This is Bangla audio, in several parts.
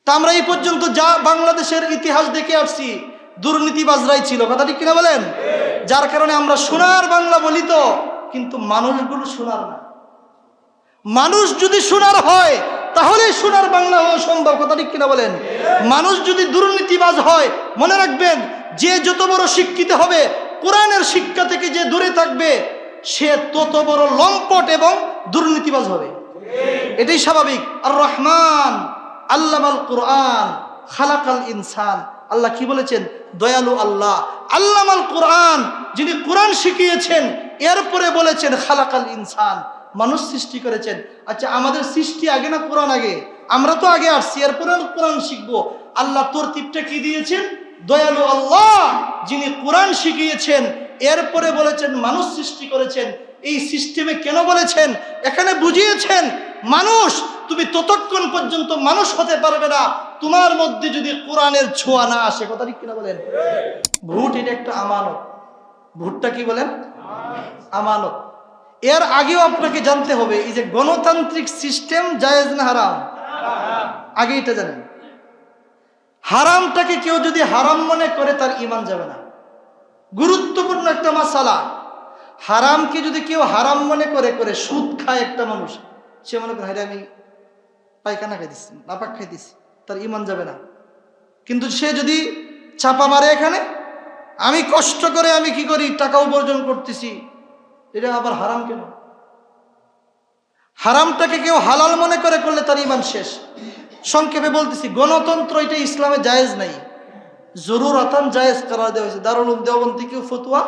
তা আমরা এই পর্যন্ত যা বাংলাদেশের ইতিহাস দেখে আসছি দুর্নীতিবাজরাই ছিল, কথা ঠিক কিনা বলেন? যার কারণে আমরা সোনার বাংলা বলি তো, কিন্তু মানুষগুলো সোনার না। মানুষ যদি সোনার হয় তাহলে সোনার বাংলা হওয়া সম্ভব, কথা ঠিক কিনা বলেন? মানুষ যদি দুর্নীতিবাজ হয়, মনে রাখবেন যে যত বড় শিক্ষিত হবে, কোরআনের শিক্ষা থেকে যে দূরে থাকবে সে তত বড় লম্পট এবং দুর্নীতিবাজ হবে। এটাই স্বাভাবিক। আর রহমান আল্লামাল কোরআন খালাকাল ইনসান, আল্লাহ কি বলেছেন? দয়ালু আল্লাহ আল্লামাল কোরআন, যিনি কোরআন শিখিয়েছেন, এরপরে বলেছেন খালাকাল ইনসান, মানুষ সৃষ্টি করেছেন। আচ্ছা, আমাদের সৃষ্টি আগে না কোরআন আগে? আমরা তো আগে আসছি, এরপরে কোরআন শিখবো। আল্লাহ তরতিবটা কি দিয়েছেন? দয়ালু আল্লাহ যিনি কোরআন শিখিয়েছেন, এরপরে বলেছেন মানুষ সৃষ্টি করেছেন। এই সিস্টেমে কেন বলেছেন? এখানে বুঝিয়েছেন মানুষ, তুমি ততক্ষণ পর্যন্ত মানুষ হতে পারবে না তোমার মধ্যে যদি কোরআনের ছোঁয়া না আসে, কথা ঠিক কিনা বলেন? ভোট এটা একটা আমানত। ভোটটা কি বলেন? আমানত। এর আগেও আপনাকে জানতে হবে এই যে গণতান্ত্রিক সিস্টেম জায়েজ না হারাম? আগে এটা জানেন। হারামটাকে কেউ যদি হারাম মনে করে তার ঈমান যাবে না। গুরুত্বপূর্ণ একটা মাসালা। হারামকে যদি কেউ হারাম মনে করে সুদ খায় একটা মানুষ, সে মনে করে হায় আমি পায়খানা খাই দিচ্ছি, নাপাক খাই দিচ্ছি, তার ঈমান যাবে না। কিন্তু সে যদি চাপা মারে এখানে, আমি কষ্ট করে আমি কি করি টাকা উপার্জন করতেছি, এটা আবার হারাম কেন? হারামটাকে কেউ হালাল মনে করলে তার ঈমান শেষ। সংক্ষেপে বলতেছি, গণতন্ত্র এটা ইসলামে জায়েজ নাই, জরুরতান জায়েজ করা দেওয়া হয়েছে। দারুল উলুম দেওবন্দ থেকেও ফতোয়া,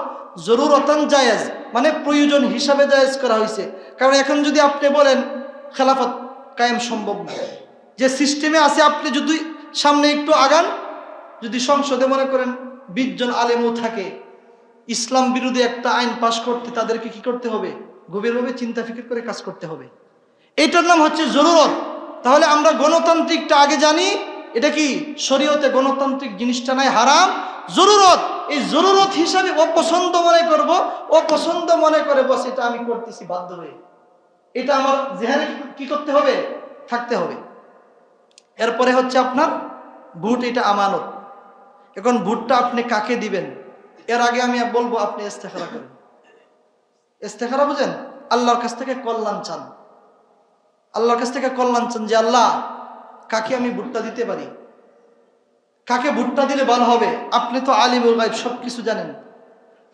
জরুরতান জায়েজ মানে প্রয়োজন হিসাবে জায়েজ করা হয়েছে। কারণ এখন যদি আপনি বলেন খেলাফত কায়েম সম্ভব না, যে সিস্টেমে আছে, আপনি যদি সামনে একটু আগান, যদি সংসদে মনে করেন 20 জন আলেমও থাকে, ইসলাম বিরোধী একটা আইন পাশ করতে তাদেরকে কি করতে হবে? গভীরভাবে চিন্তা ফিকির করে কাজ করতে হবে। এটার নাম হচ্ছে জরুরত। তাহলে আমরা গণতান্ত্রিকটা আগে জানি, এটা কি শরীয়তে গণতান্ত্রিক জিনিসটা নাই, হারাম। জরুরত, এই জরুরত হিসাবে অপছন্দ মনে করব, অপছন্দ মনে করে বস এটা আমি করতেছি বাধ্য হয়ে, এটা আমার জেহানে কি করতে হবে? থাকতে হবে। এরপরে হচ্ছে আপনার ভোট, এটা আমানত। এখন ভোটটা আপনি কাকে দিবেন, এর আগে আমি বলবো আপনি ইস্তেখারা করেন। ইস্তেখারা বুঝেন? আল্লাহর কাছ থেকে কল্যাণ চান। আল্লাহর কাছ থেকে কল্যাণ চান যে আল্লাহ কাকে আমি ভোটটা দিতে পারি, কাকে ভোটটা দিলে ভালো হবে। আপনি তো আলিমুল গায়ব, সবকিছু জানেন।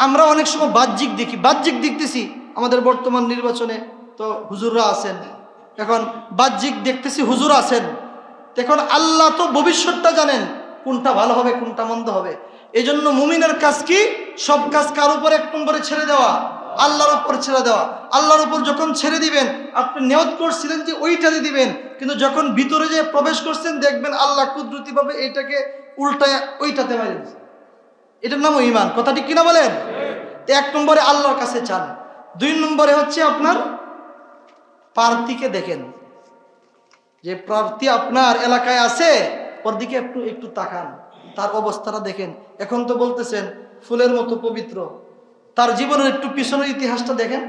আমরা অনেক সময় বাহ্যিক দেখি, বাহ্যিক দেখতেছি। আমাদের বর্তমান নির্বাচনে তো হুজুররা আছেন, এখন বাহ্যিক দেখতেছি হুজুর আছেন। এখন আল্লাহ তো ভবিষ্যৎটা জানেন, কোনটা ভালো হবে কোনটা মন্দ হবে। এই জন্য মুমিনের কাজ কি? সব কাজ কার উপর 1 নম্বরে ছেড়ে দেওয়া? আল্লাহর উপর ছেড়ে দেওয়া। আল্লাহর উপর যখন ছেড়ে দিবেন, আপনি নিয়ত করছিলেন যে ওইটাতে দিবেন, কিন্তু যখন ভিতরে যে প্রবেশ করছেন দেখবেন আল্লাহ কুদরতিভাবে এটাকে উল্টায় ওইটাতে মারি দিয়েছে। এটার নাম ঈমান, কথা ঠিক কিনা বলেন? 1 নম্বরে আল্লাহর কাছে চান। 2 নম্বরে হচ্ছে আপনার প্রার্থীকে দেখেন, যে প্রার্থী আপনার এলাকায় আছে ওর দিকে একটু তাকান, তার অবস্থাটা দেখেন। এখন তো বলতেছেন ফুলের মতো পবিত্র, তার জীবনের একটু পিছনের ইতিহাসটা দেখেন।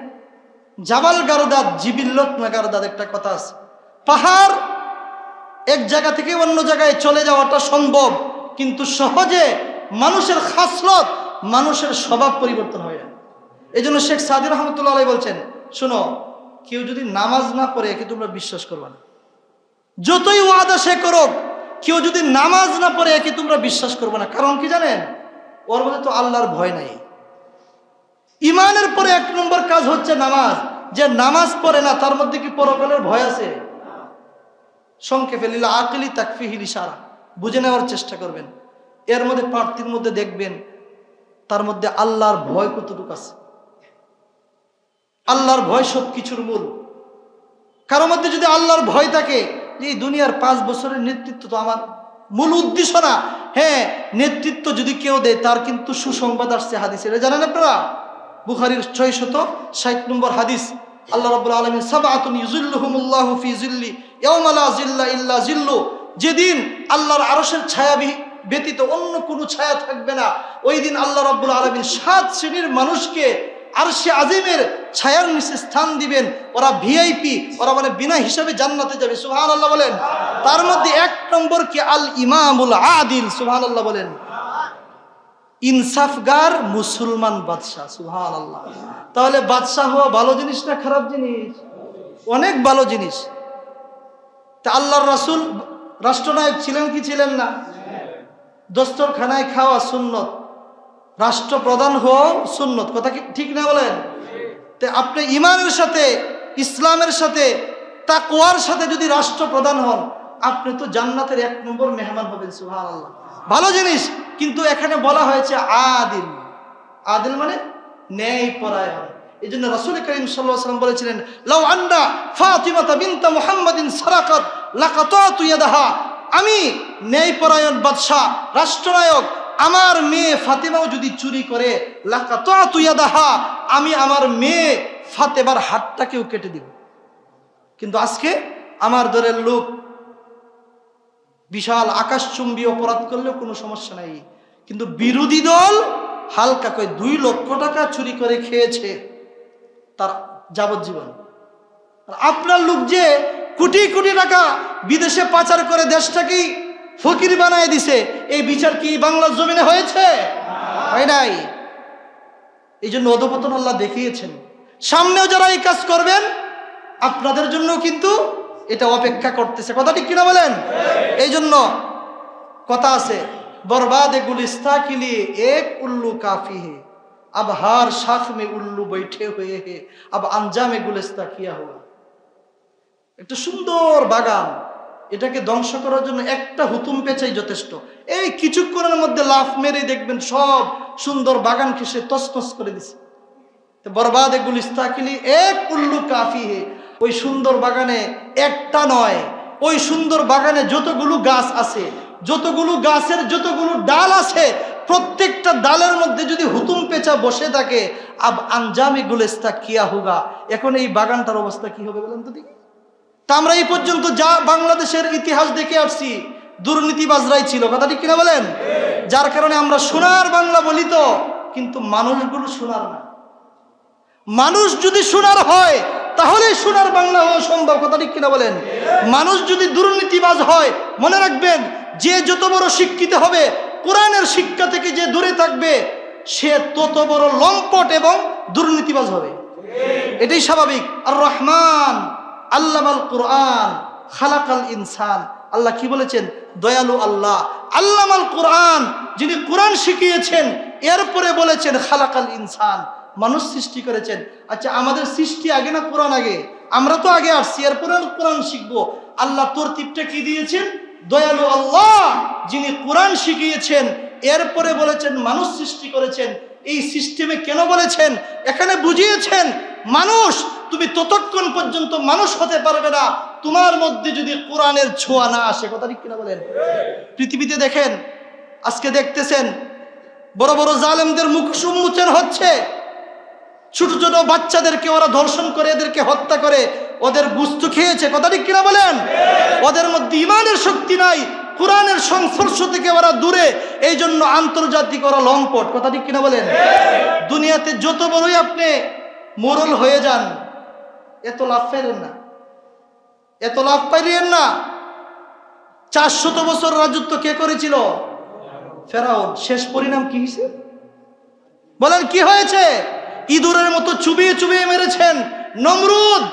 জাবাল গারদাদ জিবিল্লত না গারদাদ, একটা কথা আছে, পাহাড় এক জায়গা থেকে অন্য জায়গায় চলে যাওয়াটা সম্ভব, কিন্তু সহজে মানুষের খাসলত, মানুষের স্বভাব পরিবর্তন হয়ে যায়। এই জন্য শেখ সাদি রহমতুল্লাহ আলাইহি বলছেন, শোনো, কেউ যদি নামাজ না পড়ে একে তোমরা বিশ্বাস করবে না। যতই ওয়াদা সে করুক, কেউ যদি নামাজ না পড়ে একে তোমরা বিশ্বাস করবে না। কারণ কি জানেন? ওর মধ্যে তো আল্লাহর ভয় নাই। ঈমানের পরে 1 নম্বর কাজ হচ্ছে নামাজ। যে নামাজ পড়ে না তার মধ্যে কি পরকালের ভয় আছে? সংক্ষেপে লিল আকিলি তাকফিহিল ইশারা, বুঝে নেওয়ার চেষ্টা করবেন। এর মধ্যে প্রার্থীর মধ্যে দেখবেন তার মধ্যে আল্লাহর ভয় কতটুকু আছে। আল্লাহর ভয় সব কিছুর মূল। কারোর মধ্যে যদি আল্লাহর ভয় থাকে, যে এই দুনিয়ার 5 বছরের নেতৃত্ব তো আমার মূল উদ্দেশ্য না। হ্যাঁ, নেতৃত্ব যদি কেউ দেয় তার কিন্তু সুসংবাদ আসছে হাদিসে, এটা জানেন আপনারা? বুখারীর 660 নম্বর হাদিস, আল্লাহ রাব্বুল আলামিন সাবআতুন ইযিল্লুহুমুল্লাহু ফি যিল্লি ইয়াওমা লা যিল্লা ইল্লা যিল্লু, যেদিন আল্লাহর আরশের ছায়া ব্যতীত অন্য কোনো ছায়া থাকবে না, ওই দিন আল্লাহ রাব্বুল আলামিন 7 শ্রেণীর মানুষকে আরশে আজিমের ছায়ার নিচে স্থান দিবেন। ওরা ভিআইপি, ওরা মানে বিনা হিসাবে জান্নাতে যাবে। সুবহানাল্লাহ বলেন। তার মধ্যে 1 নম্বর কি আল ইমামুল আদিল। সুবহানাল্লাহ বলেন। ইনসাফগার মুসলমান বাদশাহ। সুবহানাল্লাহ। তাহলে বাদশাহ হওয়া ভালো জিনিস না খারাপ জিনিস? অনেক ভালো জিনিস। তা আল্লাহর রাসূল রাষ্ট্রনায়ক ছিলেন কি ছিলেন না? দস্তরখানায় খাওয়া সুন্নত, রাষ্ট্রপ্রধান হওয়া সুন্নত। কথা কি ঠিক না বলেন? তে আপনি ইমানের সাথে, ইসলামের সাথে, তাকওয়ার সাথে যদি রাষ্ট্রপ্রধান হন, আপনি তো জান্নাতের 1 নম্বর মেহমান হবেন। সুবহানাল্লাহ। ভালো জিনিস। কিন্তু এখানে বলা হয়েছে আদিল। আদিল মানে ন্যায় পরায়ণ। এই জন্য রাসূল করিম সাল্লাল্লাহু আলাইহি ওয়াসাল্লাম বলেছিলেন, লাউ আন্না ফাতিমাতা বিনতা মুহাম্মাদিন সারাকাত লাকাতাতু ইয়াদাহা। আমি ন্যায়পরায়ণ বাদশাহ, রাষ্ট্রনায়ক, আমার মেয়ে ফাতেমাও যদি চুরি করে, লাকাতাতু ইয়াদাহা, আমি আমার মেয়ে ফাতেমার হাতটাকেও কেটে দিব। কিন্তু আজকে আমার দলের লোক বিশাল আকাশচুম্বী অপরাধ করলেও কোনো সমস্যা নাই, কিন্তু বিরোধী দল হালকা করে 2 লক্ষ টাকা চুরি করে খেয়েছে তার যাবজ্জীবন। আপনার লোক যে কোটি কোটি টাকা বিদেশে পাচার করে দেশটাকেই ফকির বানায় দিছে, এই বিচার কি বাংলার জমিনে হয়েছে? হয় নাই। এই জন্য অধপতন আল্লাহ দেখিয়েছেন। সামনেও যারা এই কাজ করবেন আপনাদের জন্য কিন্তু এটা অপেক্ষা করতেছে। কথা ঠিক কিনা বলেন? এই জন্য কথা আছে, বরবাদে গুলিস্তা के लिए एक उल्लू काफी है, अब हर शाख में उल्लू बैठे हुए हैं, अब अंजामे गुलिस्ता किया हुआ। একটা সুন্দর বাগান, এটাকে ধ্বংস করার জন্য একটা হুতুম পেঁচাই যথেষ্ট। এই কিছুক্ষণের মধ্যে লাফ মেরে দেখবেন সব সুন্দর বাগানকে সে তছনছ করে দিছে। তো বরবাদে গুলিস্তা के लिए एक उल्लू काफी है। ওই সুন্দর বাগানে একটা নয়, ওই সুন্দর বাগানে যতগুলো গাছ আছে, যতগুলো গাছের যতগুলো ডাল আছে, প্রত্যেকটা ডালের মধ্যে যদি হুতুম পেঁচা বসে থাকে, আব আঞ্জামে গুলিস্তা কিয়া হোগা। এখন এই বাগানটার অবস্থা কি হবে বলেন তো দেখি। তা আমরা এই পর্যন্ত যা বাংলাদেশের ইতিহাস দেখে আসছি, দুর্নীতিবাজরাই ছিল। কথা ঠিক কিনা বলেন? যার কারণে আমরা সোনার বাংলা বলি তো, কিন্তু মানুষগুলো সোনার না। মানুষ যদি সোনার হয় তাহলে সোনার বাংলা হওয়া সম্ভব। কথা ঠিক কিনা বলেন? মানুষ যদি দুর্নীতিবাজ হয়, মনে রাখবেন, যে যত বড় শিক্ষিত হবে, কোরআনের শিক্ষা থেকে যে দূরে থাকবে, সে তত বড় লম্পট এবং দুর্নীতিবাজ হবে। এটাই স্বাভাবিক। আর রহমান আল্লামাল কুরআন খালাকাল ইনসান। আল্লাহ কি বলেছেন? দয়ালু আল্লাহ আল্লামাল কুরআন, যিনি কোরআন শিখিয়েছেন, এরপরে বলেছেন খালাকাল ইনসান, মানুষ সৃষ্টি করেছেন। আচ্ছা, আমাদের সৃষ্টি আগে না কোরআন আগে? আমরা তো আগে আসছি, এরপরে কোরআন শিখবো। আল্লাহ তরতিবটা কি দিয়েছেন? দয়ালু আল্লাহ যিনি কোরআন শিখিয়েছেন, এরপরে বলেছেন মানুষ সৃষ্টি করেছেন। এই সিস্টেমে কেন বলেছেন? এখানে বুঝিয়েছেন, মানুষ তুমি ততক্ষণ পর্যন্ত মানুষ হতে পারবে না তোমার মধ্যে যদি কোরআনের ছোঁয়া না আসে। কথা ঠিক কিনা বলেন? পৃথিবীতে দেখেন, আজকে দেখতেছেন বড় বড় জালেমদের মুখ উন্মোচন হচ্ছে। ছোট ছোট বাচ্চাদেরকে ওরা ধর্ষণ করে, এদেরকে হত্যা করে, ওদের গুস্তু খেয়েছে। কথা ঠিক কিনা বলেন? ওদের মধ্যে ইমানের শক্তি নাই, কোরআনের সংস্পর্শ থেকে ওরা দূরে, এই জন্য আন্তর্জাতিক ওরা লম্পট। কথা ঠিক কিনা বলেন? দুনিয়াতে যত বড়ই আপনি মোরল হয়ে যান, এত লাভ পাইলেন না, এত লাভ পাইলেন না। 400 বছর রাজত্ব কে করেছিল? ফেরাউন। শেষ পরিণাম কি হয়েছে বলেন? কি হয়েছে? ইঁদুরের মতো চুবিয়ে চুবিয়ে মেরেছেন। নমরুদ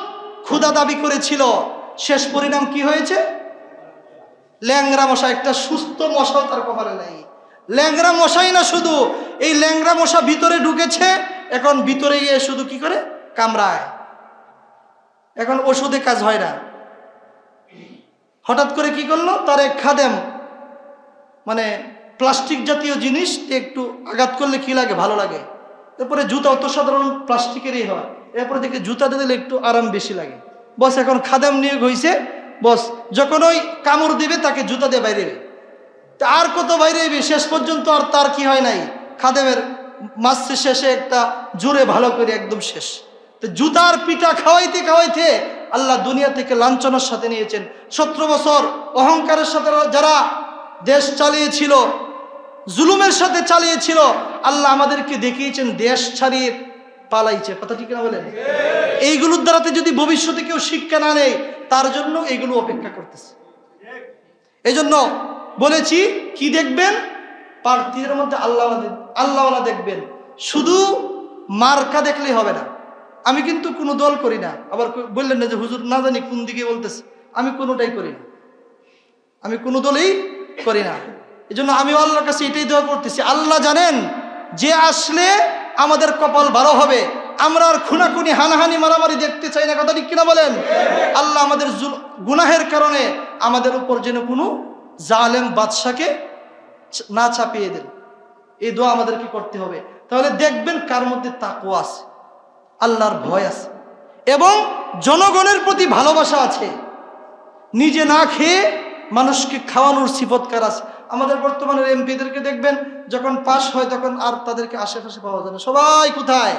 ক্ষুধা দাবি করেছিল, শেষ পরিণাম কি হয়েছে? ল্যাংরা মশা। একটা সুস্থ মশাও তার কপালে নাই। ল্যাংরা মশাই না, শুধু এই ল্যাংরা মশা ভিতরে ঢুকেছে, এখন ভিতরে গিয়ে শুধু কি করে? কামড়ায়। এখন ওষুধে কাজ হয় না। হঠাৎ করে কি করলো? তার এক খাদেম, মানে প্লাস্টিক জাতীয় জিনিস একটু আঘাত করলে কি লাগে? ভালো লাগে। এরপরে জুতা অত সাধারণ প্লাস্টিকেরই হয়, এরপরে দেখে জুতা দিলে একটু আরাম বেশি লাগে। বস এখন খাদেম নিয়োগ হয়েছে, বস যখন ওই কামড় দিবে তাকে জুতা দিয়ে বাইরে দেবে। আর কত বাইরে দেবে? শেষ পর্যন্ত আর তার কি হয় নাই, খাদেমের মাসে শেষে একটা জোরে ভালো করে একদম শেষ। তো জুতার পিঠা খাওয়াইতে খাওয়াইতে আল্লাহ দুনিয়া থেকে লাঞ্ছনার সাথে নিয়েছেন। 17 বছর অহংকারের সাথে যারা দেশ চালিয়েছিল, জুলুমের সাথে চালিয়েছিল, আল্লাহ আমাদেরকে দেখিয়েছেন দেশ ছাড়িয়ে পালাইছে, কথা ঠিক না বলেন? এইগুলোর দ্বারাতে যদি ভবিষ্যতে কেউ শিক্ষা না নেয়, তার জন্য এইগুলো অপেক্ষা করতেছে। এই জন্য বলেছি কি দেখবেন, প্রার্থীদের মধ্যে আল্লাহওয়ালা দেখবেন। শুধু মার্কা দেখলেই হবে না। আমি কিন্তু কোনো দল করি না, আবার বললেন না যে হুজুর না জানি কোন দিকে বলতেছে, আমি কোনোটাই করি না, আমি কোনো দলেই করি না। এই জন্য আমি আল্লাহর কাছে এটাই দোয়া করতেছি, আল্লাহ জানেন যে আসলে আমাদের কপাল ভালো হবে, আমরা আর খুনাখুনি হানাহানি মারামারি দেখতে চাই না, কথা ঠিক কিনা বলেন? আল্লাহ আমাদের গুনাহের কারণে আমাদের উপর যেন কোনো জালেম বাদশাকে না চাপিয়ে দেন, এই দোয়া আমাদেরকে করতে হবে। তাহলে দেখবেন কার মধ্যে তাকওয়া আছে, আল্লাহর ভয় আছে এবং জনগণের প্রতি ভালোবাসা আছে। নিজে না খেয়ে মানুষকে খাওয়ানোর সিফতকার আছে। আমাদের বর্তমানের এমপিদেরকে দেখবেন যখন পাশ হয় তখন আর তাদেরকে আশেপাশে পাওয়া যায় না, সবাই কোথায়?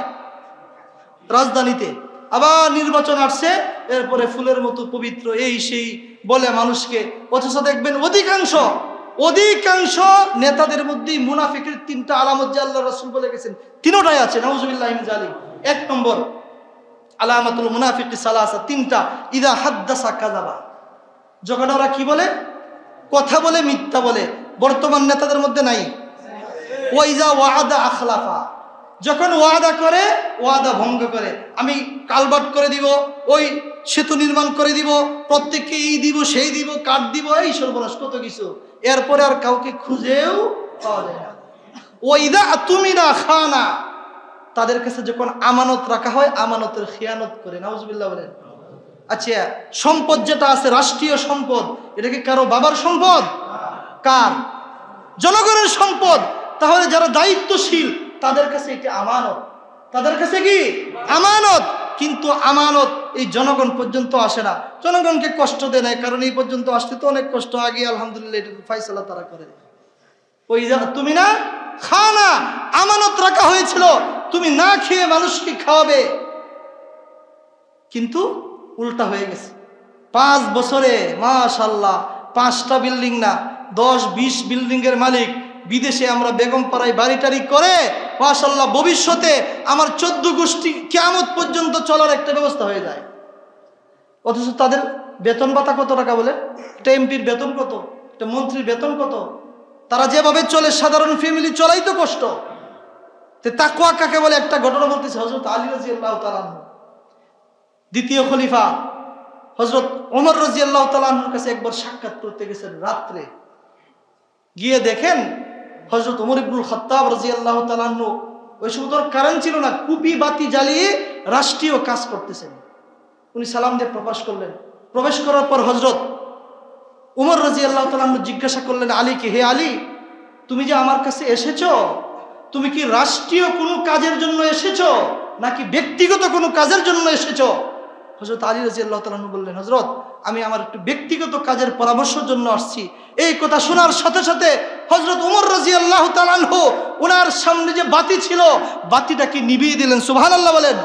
রাজধানীতে। আবার নির্বাচন আসছে, এরপরে ফুলের মতো পবিত্র এই সেই বলে মানুষকে, অথচ দেখবেন অধিকাংশ নেতাদের মধ্যেই মুনাফিকের 3টা আলামত যে আল্লাহ রাসূল বলে গেছেন, 3টাই আছে। নাউজুবিল্লাহি মিন যালিক। 1 নম্বর আলামাতুল মুনাফিকি সালাসা, 3টা। ইদা হাদ্দাসা কাযাবা, যখন ওরা কি বলে? কথা বলে, মিথ্যা বলে। বর্তমান নেতাদের মধ্যে নাই। ওয়াইজা ওয়াদা আখলাফা, যখন ওয়াদা করে ওয়াদা ভঙ্গ করে। আমি কালভার্ট করে দিব, ওই সেতু নির্মাণ করে দিব, প্রত্যেককে এই দিব সেই দিব, কাঠ দিব, এই সর্বনাশ কত কিছু। এরপরে আর কাউকে খুঁজেও পাওয়া যায় না। ওয়াইদা তুমিনা খানা, তাদের কাছে যখন আমানত রাখা হয় আমানতের খিয়ানত করে। নাউজুবিল্লাহ বলেন। আচ্ছা, সম্পদ যেটা আছে রাষ্ট্রীয় সম্পদ, এটা কি কারো বাবার সম্পদ? কার? জনগণের সম্পদ। তাহলে যারা দায়িত্বশীল তাদের কাছে এটি আমানত, তাদের কাছে কি আমানত। কিন্তু আমানত এই জনগণ পর্যন্ত আসে না, জনগণকে কষ্ট দেয় না, কারণ এই পর্যন্ত আসতে তো অনেক কষ্ট। আগে আলহামদুলিল্লাহ এটা ফাইসালা তারা করে। ওই তুমি না খানা, আমানত রাখা হয়েছিল, তুমি না খেয়ে মানুষকে খাওয়াবে, কিন্তু উল্টা হয়ে গেছে। 5 বছরে মাশাআল্লাহ 5টা বিল্ডিং না 10-20 বিল্ডিং এর মালিক। বিদেশে আমরা বেগম পাড়ায় বাড়িটারি করে মাশাআল্লাহ ভবিষ্যতে আমার 14 গোষ্ঠী কিয়ামত পর্যন্ত চলার একটা ব্যবস্থা হয়ে যায়। অথচ তাদের বেতন ভাতা কত টাকা বলে? একটা এমপির বেতন কত, একটা মন্ত্রীর বেতন কত? তারা যেভাবে চলে সাধারণ ফ্যামিলি চলাই তো কষ্ট। তাকওয়া কাকে বলে? একটা ঘটনা বলতেছে। হযরত আলী রাদিয়াল্লাহু তাআলা আনহু, দ্বিতীয় খলিফা হযরত ওমর রাদিয়াল্লাহু তাআলা আনহুর কাছে একবার সাক্ষাৎ করতে গেছেন রাত্রে। গিয়ে দেখেন হযরত ওমর ইবনুল খাত্তাব রাদিয়াল্লাহু তাআলা আনহু, ওই সময় তো কারেন্ট ছিল না, কুপি বাতি জ্বালিয়ে রাষ্ট্রীয় কাজ করতেছেন। উনি সালাম দিয়ে প্রবেশ করলেন। প্রবেশ করার পর হযরত ওমর রাদিয়াল্লাহু তাআলা আনহু জিজ্ঞাসা করলেন আলীকে, হে আলী, তুমি যে আমার কাছে এসেছো, তুমি কি রাষ্ট্রীয় কোনো কাজের জন্য এসেছো নাকি ব্যক্তিগত কোনো কাজের জন্য এসেছো? হযরত আলী রাদিয়াল্লাহু তাআলা আনহু বললেন, হযরত আমি আমার একটু ব্যক্তিগত কাজের পরামর্শের জন্য আসছি। এই কথা শোনার সাথে সাথে হযরত ওমর রাদিয়াল্লাহু তাআলা আনহু ওনার সামনে যে বাতি ছিল বাতিটাকে নিভিয়ে দিলেন। সুবহানাল্লাহ বলেন।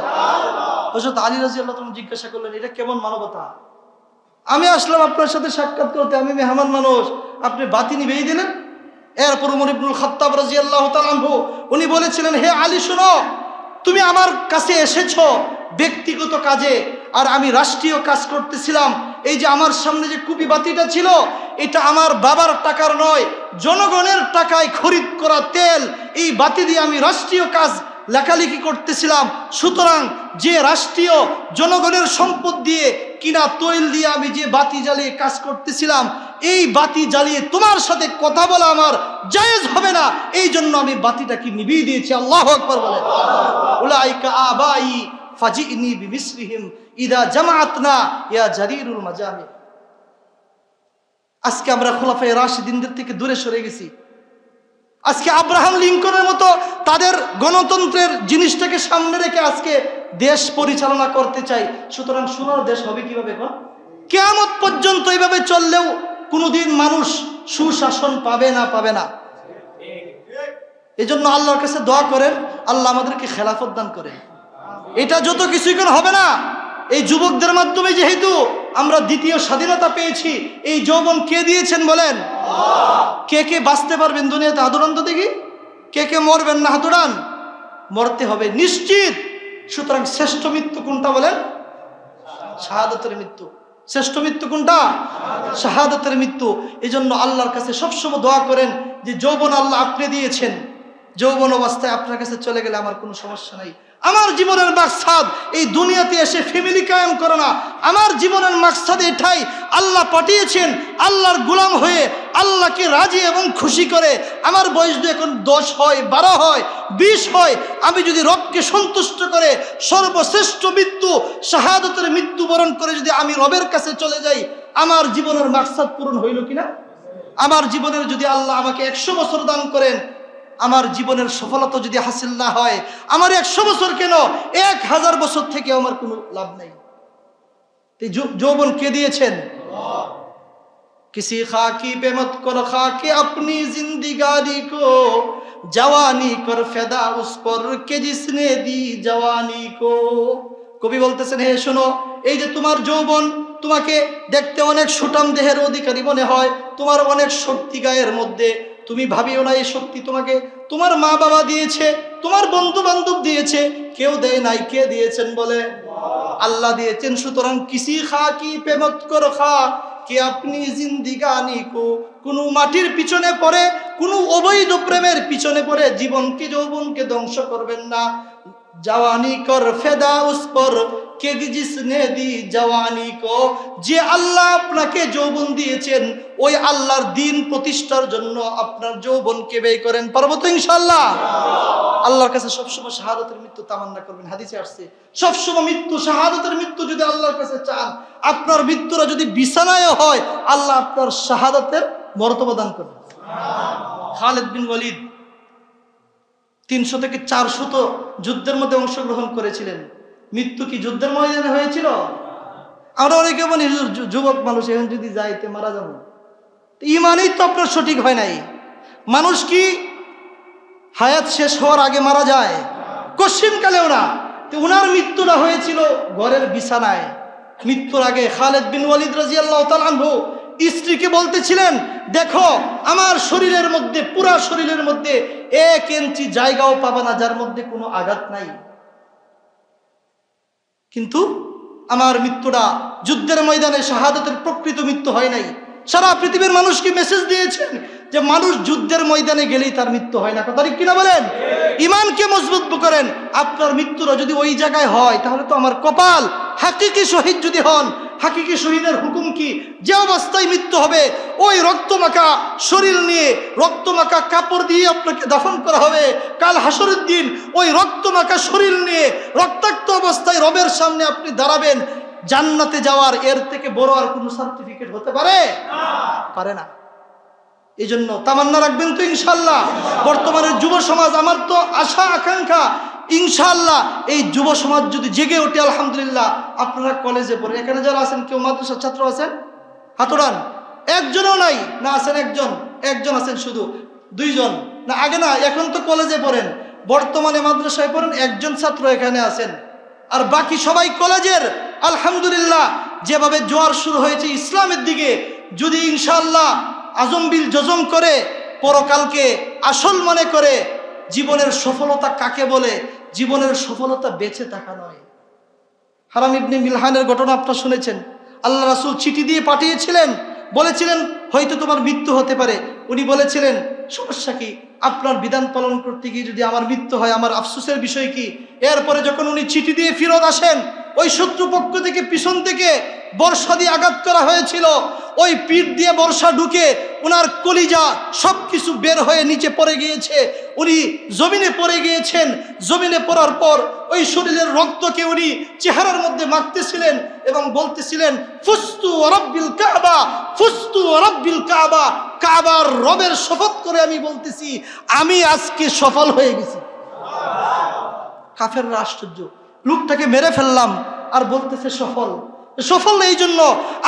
হযরত আলী রাদিয়াল্লাহু তাআলা জিজ্ঞাসা করলেন, এটা কেমন মানবতা? আমি আসলাম আপনার সাথে সাক্ষাৎ করতে, আমি মেহমান মানুষ, আপনি বাতি নিভিয়ে দিলেন। এরপর ওমর ইবনুল খাত্তাব রাদিয়াল্লাহু তাআলা আনহু উনি বলেছিলেন, হে আলী শোনো, তুমি আমার কাছে এসেছো ব্যক্তিগত কাজে, আর আমি রাষ্ট্রীয় কাজ করতেছিলাম। এই যে আমার সামনে যে কুপি বাতিটা ছিল, এটা আমার বাবার টাকার নয়, জনগণের টাকায় খরিদ করা তেল। এই বাতি দিয়ে আমি রাষ্ট্রীয় কাজ লেখালেখি করতেছিলাম। সুতরাং যে রাষ্ট্রীয় জনগণের সম্পদ দিয়ে কিনা তৈল দিয়ে আমি যে বাতি জ্বালিয়ে কাজ করতেছিলাম, এই বাতি জ্বালিয়ে তোমার সাথে কথা বলা আমার জায়েজ হবে না, এই জন্য আমি বাতিটাকে নিভিয়ে দিয়েছি। আল্লাহু আকবার বলেন। উলাইকা আবাই ফাজিনি বিমিসলিহিম ইদা জামাআতনা ইয়া জারিরুল মাজামি। আজকে আমরা খোলাফায়ে রাশিদিনদের থেকে দূরে সরে গেছি। আজকে আব্রাহাম লিঙ্কনের মতো তাদের গণতন্ত্রের জিনিসটাকে সামনে রেখে আজকে দেশ পরিচালনা করতে চাই। সুতরাং সোনার দেশ হবে কিভাবে? কিয়ামত পর্যন্ত এইভাবে চললেও কোনোদিন মানুষ সুশাসন পাবে না। এজন্য আল্লাহর কাছে দোয়া করেন, আল্লাহ আমাদেরকে খেলাফত দান করেন। এটা যত কিছুই কোন হবে না। এই যুবকদের মাধ্যমে যেহেতু আমরা দ্বিতীয় স্বাধীনতা পেয়েছি, এই যৌবন কে দিয়েছেন বলেন? কে কে বাঁচতে পারবেন দুনিয়াতে? হাত উড়ান তো দেখি। কে কে মরবেন না? হাত উড়ান। মরতে হবে নিশ্চিত। সুতরাং শ্রেষ্ঠ মৃত্যু কোনটা বলেন? শাহাদাতের মৃত্যু। শ্রেষ্ঠ মৃত্যু কোনটা? শাহাদাতের মৃত্যু। এই জন্য আল্লাহর কাছে সবসময় দোয়া করেন যে যৌবন আল্লাহ আপনি দিয়েছেন, যৌবন অবস্থায় আপনার কাছে চলে গেলে আমার কোনো সমস্যা নাই। আমার জীবনের মাকসাদ এই দুনিয়াতে এসে ফ্যামিলি কায়েম করে না। আমার জীবনের মাকসাদ এটাই, আল্লাহ পাঠিয়েছেন আল্লাহর গোলাম হয়ে আল্লাহকে রাজি এবং খুশি করে। আমার বয়স যদি এখন 10 হয়, 12 হয়, 20 হয়, আমি যদি রবকে সন্তুষ্ট করে সর্বশ্রেষ্ঠ মৃত্যু শাহাদাতের মৃত্যুবরণ করে যদি আমি রবের কাছে চলে যাই, আমার জীবনের মাকসাদ পূরণ হইল কিনা? আমার জীবনের যদি আল্লাহ আমাকে 100 বছর দান করেন, আমার জীবনের সফলতা যদি হাসিল না হয়, আমার 100 বছর কেন 1000 বছর থেকে আমার কোনো লাভ নাই। যৌবন কে দিয়েছেন? किसी खाकी पे मत कर खाके अपनी जिंदगानी को, जवानी कर फेदा उस पर के जिसने दी जवानी को। কবি বলতেছেন, হে শোনো, এই যে তোমার যৌবন, তোমাকে দেখতে অনেক সুঠাম দেহের অধিকারী মনে হয়, তোমার অনেক শক্তি গায়ের মধ্যে, তুমি ভাবিও না এই শক্তি তোমাকে তোমার মা বাবা দিয়েছে, তোমার বন্ধু বান্ধব দিয়েছে, কেউ দেয় নাই। কে দিয়েছেন বলে? আল্লাহ দিয়েছেন। সুতরাং কিসি খাকি পে মত কর খা কে আপনি জিন্দিগানি কো, কোনো মাটির পিছনে পড়ে, কোনো অবৈধ প্রেমের পিছনে পড়ে জীবনকে যৌবনকে ধ্বংস করবেন না। জওয়ানি কর ফেদা উস পর কে জিসনে দি জওয়ানি কো, যে আল্লাহ আপনাকে যৌবন দিয়েছেন ওই আল্লাহর দ্বীন প্রতিষ্ঠার জন্য আপনার যৌবনকে ব্যয় করেন। পারবো তো ইনশাআল্লাহ? আল্লাহর কাছে সবসময় শাহাদাতের মৃত্যু তামান্না করবেন। হাদিসে আসছে সবসময় মৃত্যু, শাহাদাতের মৃত্যু যদি আল্লাহর কাছে চান, আপনার মৃত্যুরা যদি বিছানায় হয়, আল্লাহ আপনার শাহাদাতের মর্তবা দান করবেন। খালিদ বিন ওয়ালিদ 300 থেকে 400 যুদ্ধের মধ্যে অংশগ্রহণ করেছিলেন। মৃত্যু কি যুদ্ধের ময়দানে হয়েছিল? আমরা অনেকে বলি যুবক মানুষ এখন যদি যাইতে মারা যাবো, ইমানই তো আপনার সঠিক হয় নাই। মানুষ কি হায়াত শেষ হওয়ার আগে মারা যায়? কোশ্চিন কালেও না। তো উনার মৃত্যুটা হয়েছিল ঘরের বিছানায়। মৃত্যুর আগে খালিদ বিন ওয়ালিদ রাদিয়াল্লাহু তাআলা আনহু স্ত্রীকে বলতেছিলেন, দেখো আমার শরীরের মধ্যে, পুরা শরীরের মধ্যে 1 ইঞ্চি জায়গাও পাবা না যার মধ্যে কোনো আঘাত নাই, কিন্তু আমার মৃত্যুটা যুদ্ধের ময়দানে শাহাদাতের প্রকৃত মৃত্যু হয় নাই। সারা পৃথিবীর মানুষকে মেসেজ দিয়েছেন যে মানুষ যুদ্ধের ময়দানে গেলেই তার মৃত্যু হয় না। কথা ঠিক কিনা বলেন? ইমানকে মজবুত করেন। আপনার মৃত্যুরা যদি ওই জায়গায় হয় তাহলে তো আমার কপাল। হাকিকি শহীদ যদি হন, হাকিকি শহীদের হুকুম কি? যে অবস্থায় মৃত্যু হবে ওই রক্তমাখা শরীর নিয়ে, রক্তমাখা কাপড় দিয়ে আপনাকে দাফন করা হবে। কাল হাসরের দিন ওই রক্তমাখা শরীর নিয়ে রক্তাক্ত অবস্থায় রবের সামনে আপনি দাঁড়াবেন। জান্নাতে যাওয়ার এর থেকে বড় আর কোনো সার্টিফিকেট হতে পারে? পারে না। এই জন্য তামান্না রাখবেন তো ইনশাআল্লাহ। বর্তমানের যুব সমাজ, আমার তো আশা আকাঙ্ক্ষা ইনশাআল্লাহ এই যুব সমাজ যদি জেগে ওঠে, আলহামদুলিল্লাহ। আপনারা কলেজে পড়ে, এখানে যারা আছেন কেউ মাদ্রাসার ছাত্র আছেন? হাত উঠান। একজনও নাই না? আছেন একজন আছেন, শুধু 2 জন না? আগে না, এখন তো কলেজে পড়েন, বর্তমানে মাদ্রাসায় পড়েন, 1 জন ছাত্র এখানে আছেন, আর বাকি সবাই কলেজের। আলহামদুলিল্লাহ, যেভাবে জোয়ার শুরু হয়েছে ইসলামের দিকে, যদি ইনশাআল্লাহ আজমবিল জজম করে পরকালকে আসল মনে করে, জীবনের সফলতা কাকে বলে? জীবনের সফলতা বেঁচে থাকা নয়। হারাম ইবনে মিলহানের ঘটনা আপনারা শুনেছেন। আল্লাহ রাসূল চিঠি দিয়ে পাঠিয়েছিলেন, বলেছিলেন হয়তো তোমার মৃত্যু হতে পারে। উনি বলেছিলেন সমস্যা কি, আপনার বিধান পালন করতে গিয়ে যদি আমার মৃত্যু হয় আমার আফসোসের বিষয় কি? এরপরে যখন উনি চিঠি দিয়ে ফিরত আসেন, ওই শত্রুপক্ষ থেকে পিছন থেকে বর্ষা দিয়ে আঘাত করা হয়েছিল, ওই পিঠ দিয়ে বর্ষা ঢুকে উনার কলিজা সবকিছু বের হয়ে নিচে পড়ে গিয়েছে। উনি জমিনে পড়ে গিয়েছেন। জমিনে পড়ার পর ওই শরীরের রক্তকে উনি চেহারার মধ্যে মাখতেছিলেন এবং বলতেছিলেন, ফুস্তু রাব্বিল কাবা, ফুস্তু রাব্বিল কাবা, কাবার রবের শপথ করে আমি বলতেছি আমি আজকে সফল হয়ে গেছি। কাফেররা আশ্চর্য, লোকটাকে মেরে ফেললাম আর বলতেছে সফল। সফল এই জন্য,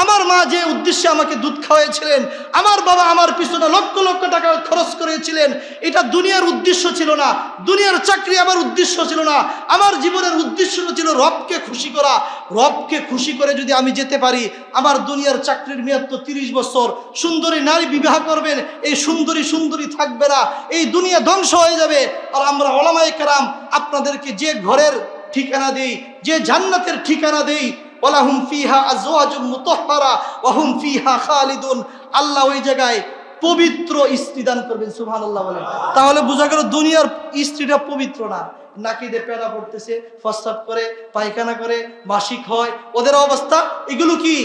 আমার মা যে উদ্দেশ্যে আমাকে দুধ খাওয়াইছিলেন, আমার বাবা আমার পিছনে লক্ষ লক্ষ টাকা খরচ করেছিলেন, এটা দুনিয়ার উদ্দেশ্য ছিল না, দুনিয়ার চাকরি আমার উদ্দেশ্য ছিল না। আমার জীবনের উদ্দেশ্য ছিল রবকে খুশি করা। রবকে খুশি করে যদি আমি যেতে পারি, আমার দুনিয়ার চাকরির মেয়াদ তো 30 বছর। সুন্দরী নারী বিবাহ করবেন, এই সুন্দরী থাকবে না, এই দুনিয়া ধ্বংস হয়ে যাবে। আর আমরা উলামায়ে কেরাম আপনাদেরকে যে ঘরের ঠিকানা দেই, যে জান্নাতের ঠিকানা দেই, ওয়ালাহুম ফিহা আজওয়াজুম মুতাহহারা ওয়া হুম ফিহা খালিদুন, আল্লাহ ওই জায়গায় পবিত্র স্ত্রী দান করবেন। সুবহানাল্লাহ বলেন। তাহলে বোঝা গেল দুনিয়ার স্ত্রীটা পবিত্র না। নাকি দিয়ে পেড়া পড়তেছে, প্রস্রাব করে, পায়খানা করে, মাসিক হয়, ওদের অবস্থা এগুলো কি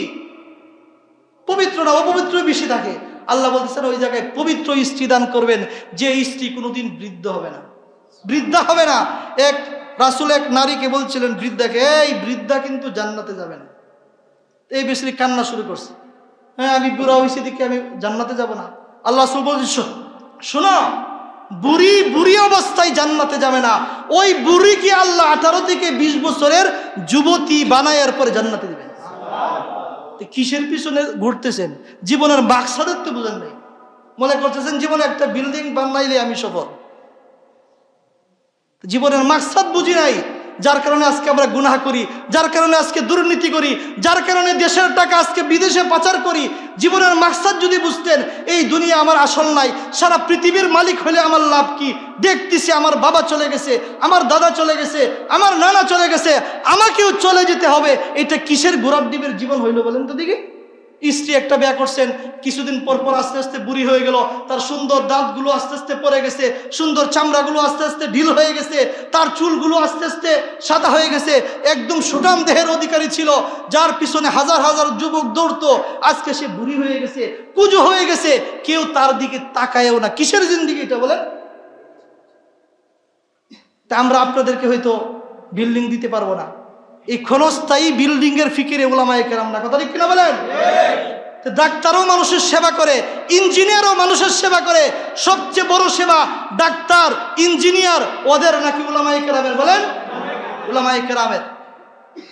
পবিত্র না, অপবিত্র বেশি থাকে। আল্লাহ বলতেছেন ওই জায়গায় পবিত্র স্ত্রী দান করবেন, যে স্ত্রী কোনোদিন বৃদ্ধ হবে না, বৃদ্ধা হবে না। এক রাসূল এক নারীকে বলছিলেন, বৃদ্ধাকে, এই বৃদ্ধা কিন্তু জান্নাতে যাবে না। এই বেশি কান্না শুরু করছে, হ্যাঁ আমি বুড়া হয়েছি দেখে আমি জান্নাতে যাব না। আল্লাহ রাসূল বলছেন, শোনো, বুড়ি বুড়ি অবস্থায় জান্নাতে যাবে না, ওই বুড়িকে আল্লাহ 18 থেকে 20 বছরের যুবতী বানায় এরপরে জান্নাতে দিবেন। কিসের পিছনে ঘুরতেছেন? জীবনের মাকসাদের তো বুঝেন নাই, মনে করতেছেন জীবনে একটা বিল্ডিং বানাইলে আমি সফল। জীবনের মাকসাদ বুঝি নাই, যার কারণে আজকে আমরা গুনাহ করি, যার কারণে আজকে দুর্নীতি করি, যার কারণে দেশের টাকা আজকে বিদেশে পাচার করি। জীবনের মাকসাদ যদি বুঝতেন, এই দুনিয়া আমার আসল নাই, সারা পৃথিবীর মালিক হলে আমার লাভ কি? দেখতেছি আমার বাবা চলে গেছে, আমার দাদা চলে গেছে, আমার নানা চলে গেছে, আমাকেও চলে যেতে হবে। এটা কিসের ঘোড়ার ডিমের জীবন হইল বলেন তো দেখি? স্ত্রী একটা বিয়ে করছেন, কিছুদিন পর পর আস্তে আস্তে বুড়ি হয়ে গেল, তার সুন্দর দাঁতগুলো আস্তে আস্তে পড়ে গেছে, সুন্দর চামড়াগুলো আস্তে আস্তে ঢিল হয়ে গেছে, তার চুলগুলো আস্তে আস্তে সাদা হয়ে গেছে, একদম সুঠাম দেহের অধিকারী ছিল, যার পিছনে হাজার হাজার যুবক দৌড়তো, আজকে সে বুড়ি হয়ে গেছে, কুজো হয়ে গেছে, কেউ তার দিকে তাকায়ও না। কিসের জিন্দেগি এটা বলেন? তা আমরা আপনাদেরকে হয়তো বিল্ডিং দিতে পারবো না, এই ক্ষণস্থায়ী বিল্ডিং এর ফিকিরে উলামায়ে কেরাম না, কথা ঠিক কিনা বলেন? ডাক্তারও মানুষের সেবা করে, ইঞ্জিনিয়ারও মানুষের সেবা করে, সবচেয়ে বড় সেবা ডাক্তার, ইঞ্জিনিয়ার, ওদের নাকি উলামায়ে কেরামের, বলেন? উলামায়ে কেরামের।